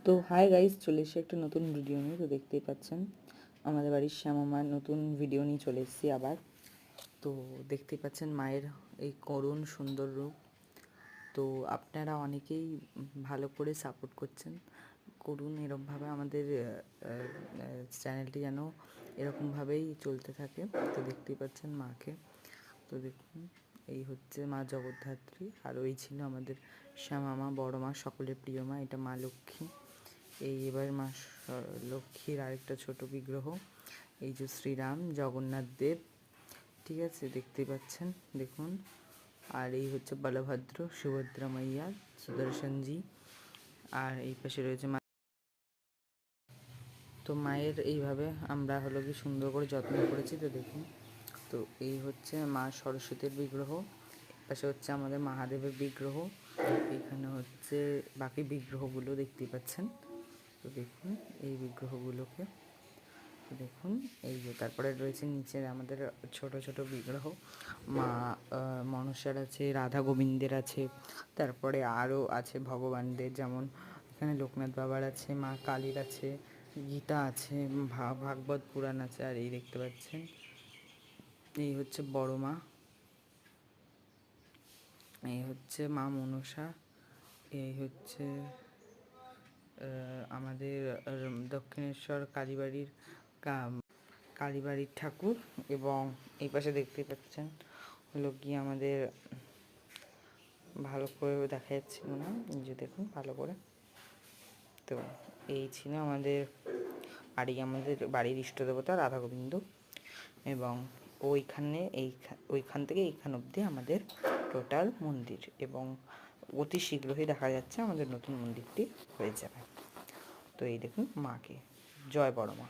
তো hi guys, চলে এসে একটা নতুন ভিডিও নিয়ে। তো দেখতেই পাচ্ছেন আমাদের বাড়ির শ্যামামার নতুন ভিডিও নিয়ে চলে এসেছি আবার। তো দেখতেই পাচ্ছেন মায়ের এই করুণ সুন্দর রূপ। তো আপনারা অনেকেই ভালো করে সাপোর্ট করছেন, করুন এরকমভাবে আমাদের চ্যানেলটি যেন এরকমভাবেই চলতে থাকে। তো দেখতেই পাচ্ছেন মাকে। তো দেখুন, এই হচ্ছে মা জগদ্ধাত্রী, আর ওই ছিল আমাদের শ্যামা বড় মা, সকলের প্রিয় মা। এটা মা লক্ষ্মী। এই এবার মা লক্ষ্মীর আরেকটা ছোট বিগ্রহ, এই যে শ্রীরাম জগন্নাথ দেব, ঠিক আছে, দেখতেই পাচ্ছেন দেখুন। আর এই হচ্ছে বলভদ্র, সুভদ্রা মাইয়া, সুদর্শনজি। আর এই পাশে রয়েছে মা। তো মায়ের এইভাবে আমরা হলো কি সুন্দর করে যত্ন করেছি। তো দেখুন, তো এই হচ্ছে মা সরস্বতীর বিগ্রহ, পাশে হচ্ছে আমাদের মহাদেবের বিগ্রহ, এখানে হচ্ছে বাকি বিগ্রহগুলো দেখতেই পাচ্ছেন। তো দেখুন এই বিগ্রহগুলোকে, দেখুন এই যে তারপরে রয়েছে নিচে আমাদের ছোট ছোট বিগ্রহ, মা মনসার আছে, রাধা গোবিন্দের আছে, তারপরে আরও আছে ভগবানদের, যেমন এখানে লোকনাথ বাবার আছে, মা কালীর আছে, গীতা আছে, ভাগবত পুরাণ আছে। আর এই দেখতে পাচ্ছেন এই হচ্ছে বড় মা, এই হচ্ছে মা মনসা, এই হচ্ছে আমাদের দক্ষিণেশ্বর কালীবাড়ির ঠাকুর। এবং এই পাশে দেখতে পাচ্ছেন হলো কি আমাদের, ভালো করে দেখা যাচ্ছে না, যে দেখুন ভালো করে। তো এই ছিল আমাদের আমাদের বাড়ির ইষ্ট দেবতা রাধা গোবিন্দ। এবং ওইখান থেকে এইখান অবধি আমাদের টোটাল মন্দির, এবং অতি শীঘ্রই দেখা যাচ্ছে আমাদের নতুন মন্দিরটি হয়ে যাবে। তো এই দেখুন মাকে, জয় বড় মা।